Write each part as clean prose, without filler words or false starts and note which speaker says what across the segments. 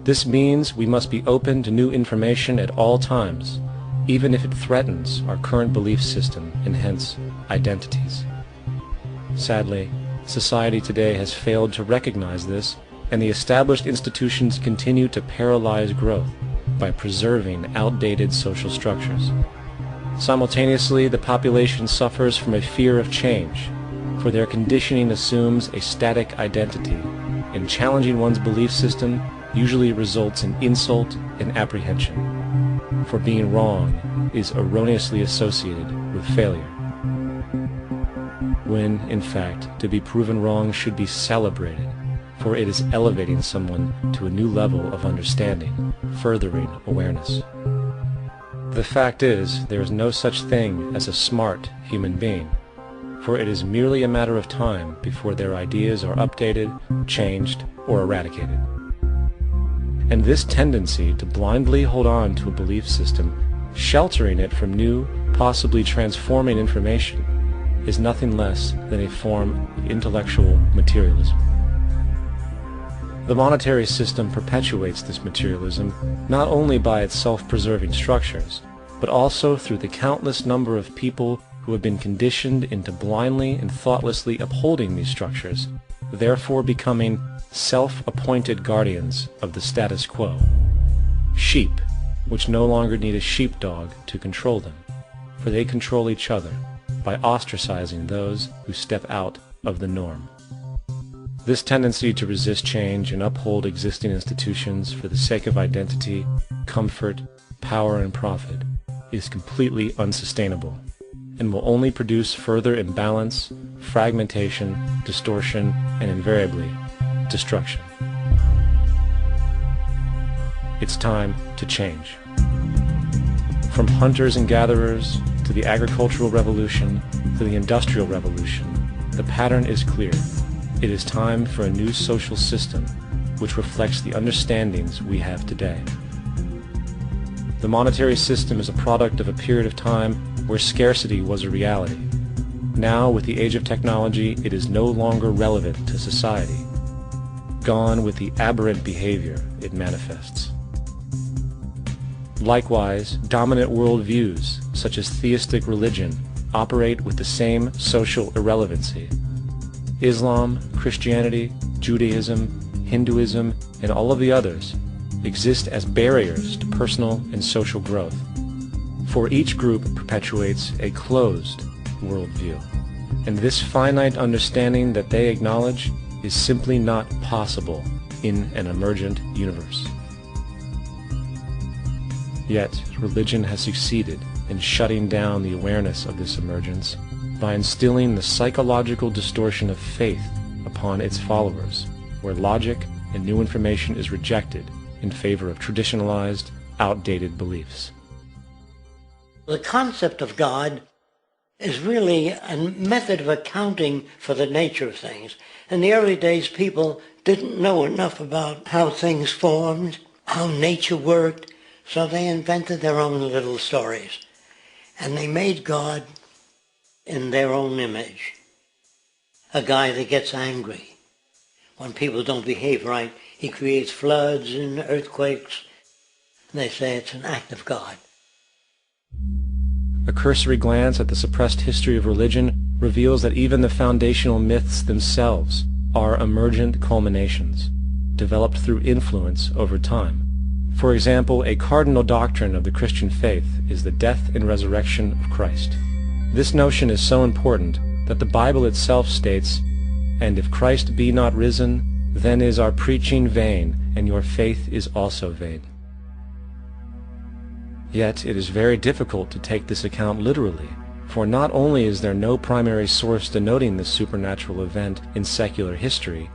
Speaker 1: This means we must be open to new information at all times, even if it threatens our current belief system and hence identities. Sadly, society today has failed to recognize this, and the established institutions continue to paralyze growth by preserving outdated social structures. Simultaneously, the population suffers from a fear of change, for their conditioning assumes a static identity, and challenging one's belief system usually results in insult and apprehension, for being wrong is erroneously associated with failure, when, in fact, to be proven wrong should be celebrated, for it is elevating someone to a new level of understanding, furthering awareness. The fact is, there is no such thing as a smart human being, for it is merely a matter of time before their ideas are updated, changed, or eradicated. And this tendency to blindly hold on to a belief system, sheltering it from new, possibly transforming information, is nothing less than a form of intellectual materialism. The monetary system perpetuates this materialism not only by its self-preserving structures, but also through the countless number of people who have been conditioned into blindly and thoughtlessly upholding these structures, therefore becoming self-appointed guardians of the status quo. Sheep, which no longer need a sheepdog to control them, for they control each other by ostracizing those who step out of the norm. This tendency to resist change and uphold existing institutions for the sake of identity, comfort, power, and profit is completely unsustainable, and will only produce further imbalance, fragmentation, distortion, and invariably, destruction. It's time to change. From hunters and gatherers, to the agricultural revolution, to the industrial revolution, the pattern is clear. It is time for a new social system which reflects the understandings we have today. The monetary system is a product of a period of time where scarcity was a reality. Now, with the age of technology, it is no longer relevant to society. Gone with the aberrant behavior it manifests. Likewise, dominant worldviews, such as theistic religion, operate with the same social irrelevancy. Islam, Christianity, Judaism, Hinduism, and all of the others exist as barriers to personal and social growth, for each group perpetuates a closed worldview, and this finite understanding that they acknowledge is simply not possible in an emergent universe. Yet, religion has succeeded in shutting down the awareness of this emergence by instilling the psychological distortion of faith upon its followers, where logic and new information is rejected in favor of traditionalized, outdated beliefs.
Speaker 2: The concept of God is really a method of accounting for the nature of things. In the early days, people didn't know enough about how things formed, how nature worked, so they invented their own little stories. And they made God in their own image. A guy that gets angry. When people don't behave right, he creates floods and earthquakes. They say it's an act of God.
Speaker 1: A cursory glance at the suppressed history of religion reveals that even the foundational myths themselves are emergent culminations, developed through influence over time. For example, a cardinal doctrine of the Christian faith is the death and resurrection of Christ. This notion is so important that the Bible itself states, "And if Christ be not risen, then is our preaching vain, and your faith is also vain." Yet it is very difficult to take this account literally, for not only is there no primary source denoting this supernatural event in secular history,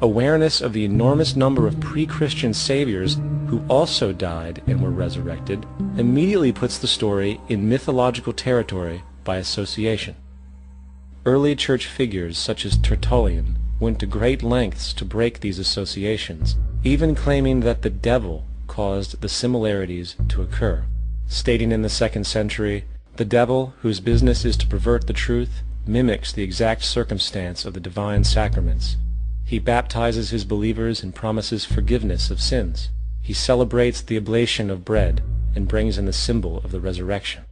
Speaker 1: awareness of the enormous number of pre-Christian saviors who also died and were resurrected immediately puts the story in mythological territory by association. Early church figures such as Tertullian went to great lengths to break these associations, even claiming that the devil caused the similarities to occur, stating in the 2nd century, "The devil, whose business is to pervert the truth, mimics the exact circumstance of the divine sacraments. He baptizes his believers and promises forgiveness of sins. He celebrates the oblation of bread and brings in the symbol of the resurrection.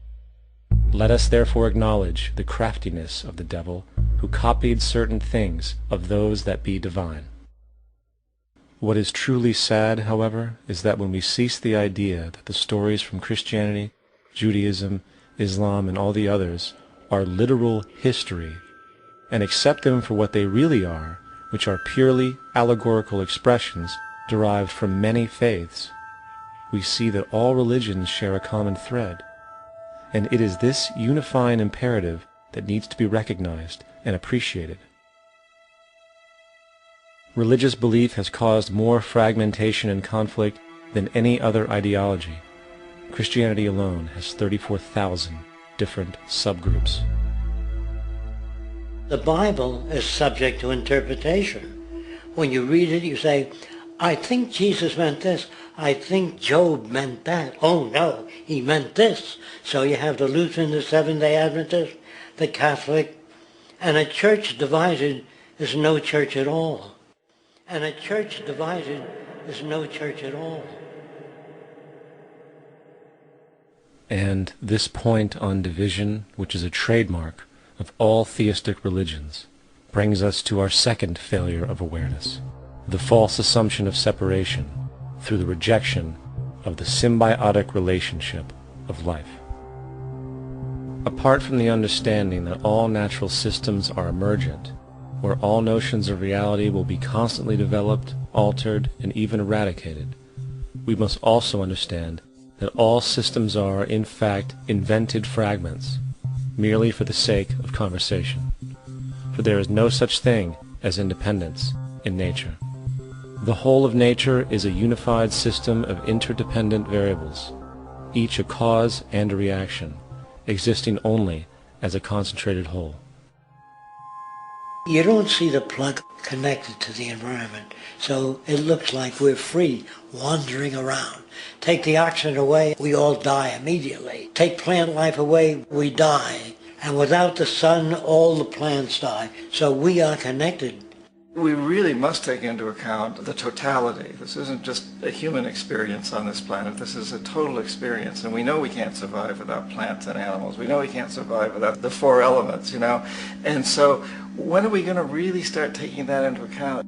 Speaker 1: Let us therefore acknowledge the craftiness of the devil, who copied certain things of those that be divine. What is truly sad, however, is that when we cease the idea that the stories from Christianity, Judaism, Islam, and all the others are literal history, and accept them for what they really are, which are purely allegorical expressions derived from many faiths, we see that all religions share a common thread, and it is this unifying imperative that needs to be recognized and appreciated. Religious belief has caused more fragmentation and conflict than any other ideology. Christianity alone has 34,000 different subgroups.
Speaker 2: The Bible is subject to interpretation. When you read it, you say, I think Jesus meant this. I think Job meant that. Oh no, he meant this. So you have the Lutheran, the Seventh-day Adventist, the Catholic, and a church divided is no church at all. And a church divided is no church at all.
Speaker 1: And this point on division, which is a trademark of all theistic religions, brings us to our second failure of awareness, the false assumption of separation through the rejection of the symbiotic relationship of life. Apart from the understanding that all natural systems are emergent, where all notions of reality will be constantly developed, altered, and even eradicated, we must also understand that all systems are, in fact, invented fragments, merely for the sake of conversation. For there is no such thing as independence in nature. The whole of nature is a unified system of interdependent variables, each a cause and a reaction, existing only as a concentrated whole.
Speaker 2: You don't see the plug connected to the environment, so it looks like we're free, wandering around. Take the oxygen away, we all die immediately. Take plant life away, we die. And without the sun, all the plants die. So we are connected.
Speaker 3: We really must take into account the totality. This isn't just a human experience on this planet. This is a total experience. And we know we can't survive without plants and animals. We know we can't survive without the four elements, you know. And so when are we going to really start taking that into account?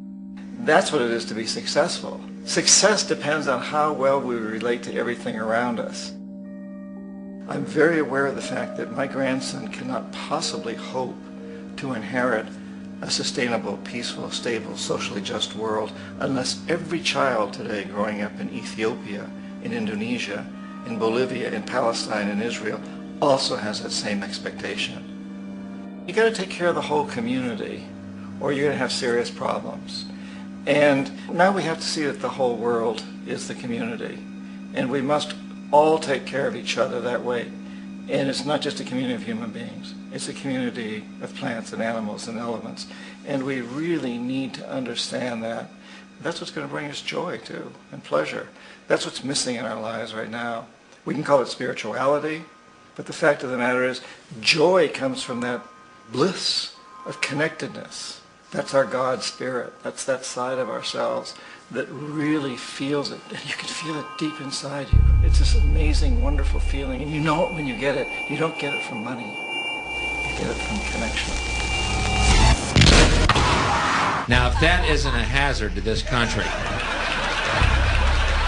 Speaker 3: That's what it is to be successful. Success depends on how well we relate to everything around us. I'm very aware of the fact that my grandson cannot possibly hope to inherit a sustainable, peaceful, stable, socially just world unless every child today growing up in Ethiopia, in Indonesia, in Bolivia, in Palestine, in Israel also has that same expectation. You got to take care of the whole community or you're going to have serious problems. And now we have to see that the whole world is the community, and we must all take care of each other that way. And it's not just a community of human beings. It's a community of plants and animals and elements. And we really need to understand that. That's what's going to bring us joy, too, and pleasure. That's what's missing in our lives right now. We can call it spirituality, but the fact of the matter is joy comes from that bliss of connectedness. That's our God spirit. That's that side of ourselves that really feels it. And you can feel it deep inside you. It's this amazing, wonderful feeling. And you know it when you get it. You don't get it from money. You get it from connection.
Speaker 4: Now, if that isn't a hazard to this country,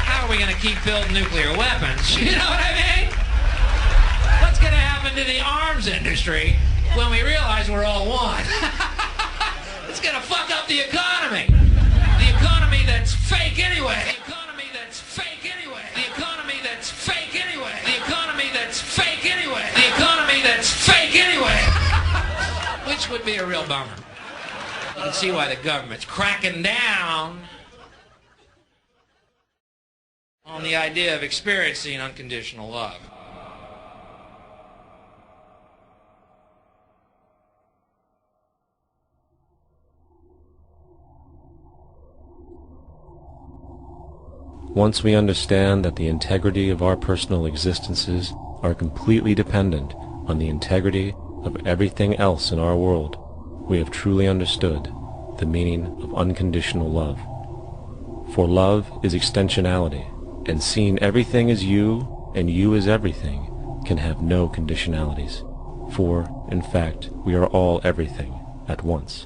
Speaker 4: how are we going to keep building nuclear weapons? You know what I mean? What's going to happen to the arms industry when we realize we're all one? It's going to fuck up the economy. The economy that's fake anyway. The economy that's fake anyway. The economy that's fake anyway. The economy that's fake anyway. The economy that's fake anyway. Which would be a real bummer. You can see why the government's cracking down on the idea of experiencing unconditional love.
Speaker 1: Once we understand that the integrity of our personal existences are completely dependent on the integrity of everything else in our world, we have truly understood the meaning of unconditional love. For love is extensionality, and seeing everything as you and you as everything can have no conditionalities. For, in fact, we are all everything at once.